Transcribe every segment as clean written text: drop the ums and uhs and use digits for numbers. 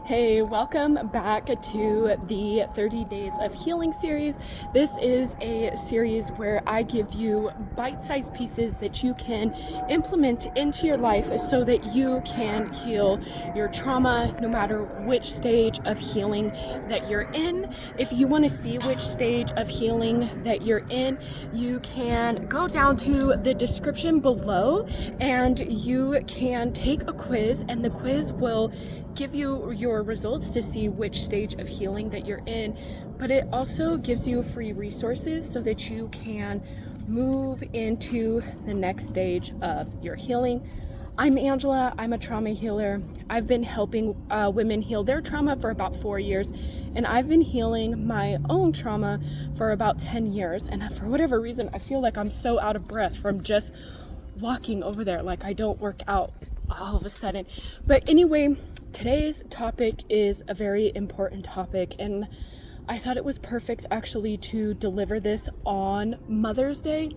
Hey, welcome back to the 30 Days of Healing series. This is a series where I give you bite-sized pieces that you can implement into your life so that you can heal your trauma no matter which stage of healing that you're in. If you want to see which stage of healing that you're in, you can go down to the description below and you can take a quiz, and the quiz will give you your results to see which stage of healing that you're in, but it also gives you free resources so that you can move into the next stage of your healing. I'm Angela. I'm a trauma healer. I've been helping women heal their trauma for about 4 years, and I've been healing my own trauma for about 10 years. And for whatever reason, I feel like I'm so out of breath from just walking over there, like I don't work out all of a sudden. But anyway, today's topic is a very important topic, and I thought it was perfect actually to deliver this on Mother's Day.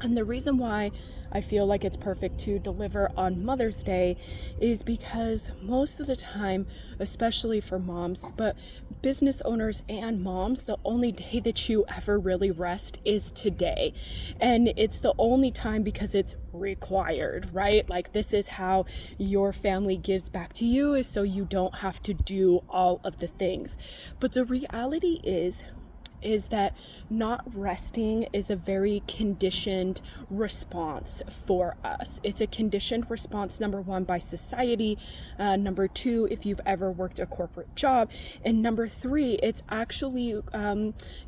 And the reason why I feel like it's perfect to deliver on Mother's Day is because most of the time, especially for moms, but business owners and moms, the only day that you ever really rest is today. And it's the only time because it's required, right? Like, this is how your family gives back to you, is so you don't have to do all of the things. But the reality is that not resting is a very conditioned response for us. It's a conditioned response, number one, by society, number two, if you've ever worked a corporate job, and number three, it's actually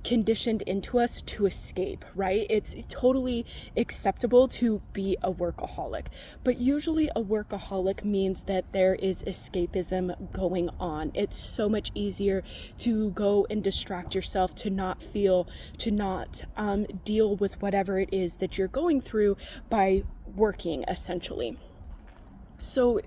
conditioned into us to escape, right? It's totally acceptable to be a workaholic, but usually a workaholic means that there is escapism going on. It's so much easier to go and distract yourself, to not deal with whatever it is that you're going through by working, essentially. So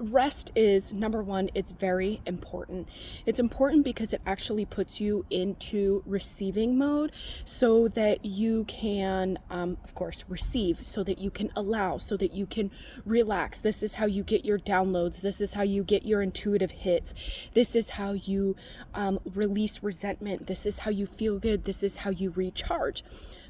rest is, number one, it's very important. It's important because it actually puts you into receiving mode so that you can, of course, receive, so that you can allow, so that you can relax. This is how you get your downloads. This is how you get your intuitive hits. This is how you release resentment. This is how you feel good. This is how you recharge.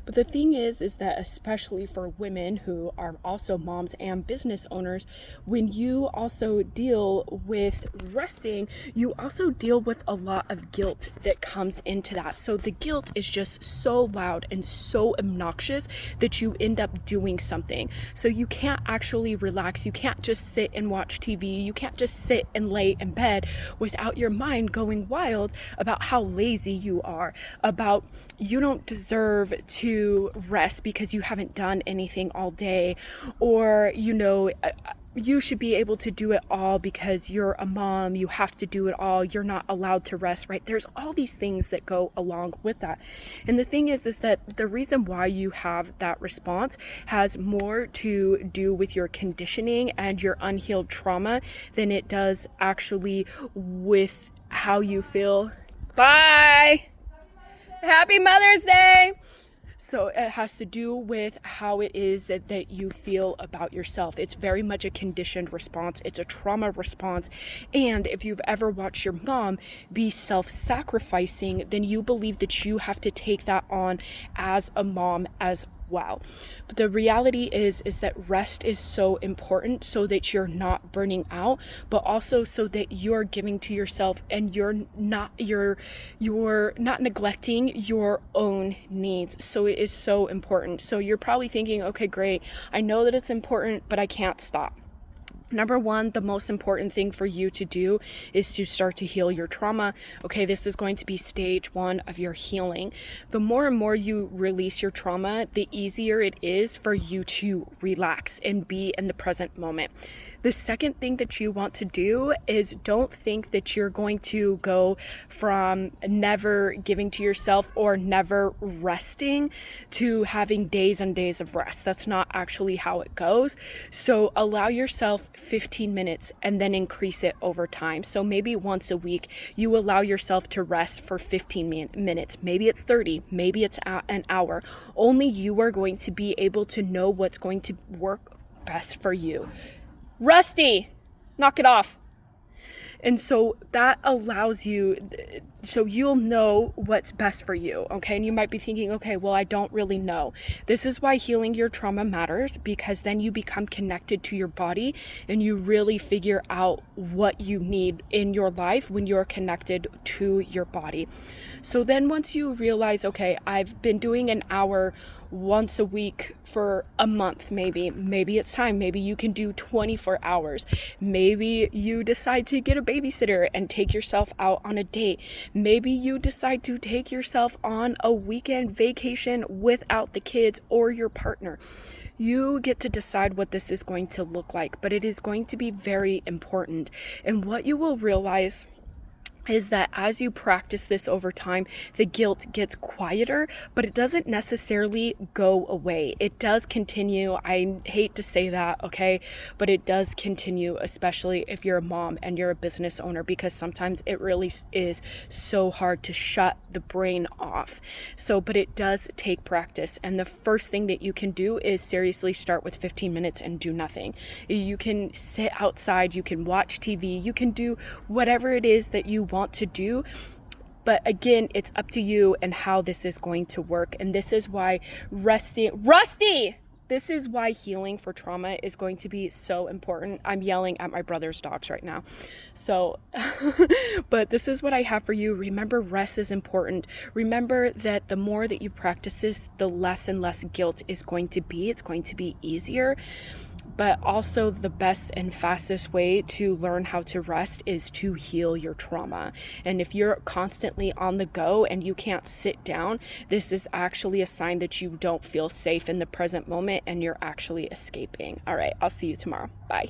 But the thing is that especially for women who are also moms and business owners, when you also deal with resting, you also deal with a lot of guilt that comes into that. So the guilt is just so loud and so obnoxious that you end up doing something. So you can't actually relax. You can't just sit and watch TV. You can't just sit and lay in bed without your mind going wild about how lazy you are, about you don't deserve to rest because you haven't done anything all day, or you should be able to do it all because you're a mom, you have to do it all, you're not allowed to rest, right? There's all these things that go along with that. And the thing is that the reason why you have that response has more to do with your conditioning and your unhealed trauma than it does actually with how you feel. Bye! Happy Mother's Day! So it has to do with how it is that you feel about yourself. It's very much a conditioned response. It's a trauma response. And if you've ever watched your mom be self-sacrificing, then you believe that you have to take that on as a mom as well. But the reality is that rest is so important so that you're not burning out, but also so that you're giving to yourself and you're not neglecting your own needs. So it is so important. So you're probably thinking, okay, great, I know that it's important, but I can't stop. Number one, the most important thing for you to do is to start to heal your trauma. Okay, this is going to be stage one of your healing. The more and more you release your trauma, the easier it is for you to relax and be in the present moment. The second thing that you want to do is don't think that you're going to go from never giving to yourself or never resting to having days and days of rest. That's not actually how it goes. So allow yourself 15 minutes and then increase it over time. So maybe once a week you allow yourself to rest for 15 minutes. Maybe it's 30, maybe it's an hour. Only you are going to be able to know what's going to work best for you. Rusty, knock it off. And so that allows you, so you'll know what's best for you, okay? And you might be thinking, okay, well, I don't really know. This is why healing your trauma matters, because then you become connected to your body and you really figure out what you need in your life when you're connected to your body. So then once you realize, okay, I've been doing an hour once a week for a month, maybe it's time. Maybe you can do 24 hours. Maybe you decide to get a babysitter and take yourself out on a date. Maybe you decide to take yourself on a weekend vacation without the kids or your partner. You get to decide what this is going to look like, but it is going to be very important. And what you will realize is that as you practice this over time, the guilt gets quieter, but it doesn't necessarily go away. It does continue. I hate to say that, okay? But it does continue, especially if you're a mom and you're a business owner, because sometimes it really is so hard to shut the brain off. So, but it does take practice. And the first thing that you can do is seriously start with 15 minutes and do nothing. You can sit outside, you can watch TV, you can do whatever it is that you want to do. But again, it's up to you and how this is going to work. And this is why this is why healing for trauma is going to be so important. I'm yelling at my brother's dogs right now. So, but this is what I have for you. Remember, rest is important. Remember that the more that you practice this, the less and less guilt is going to be. It's going to be easier. But also the best and fastest way to learn how to rest is to heal your trauma. And if you're constantly on the go and you can't sit down, this is actually a sign that you don't feel safe in the present moment and you're actually escaping. All right, I'll see you tomorrow. Bye.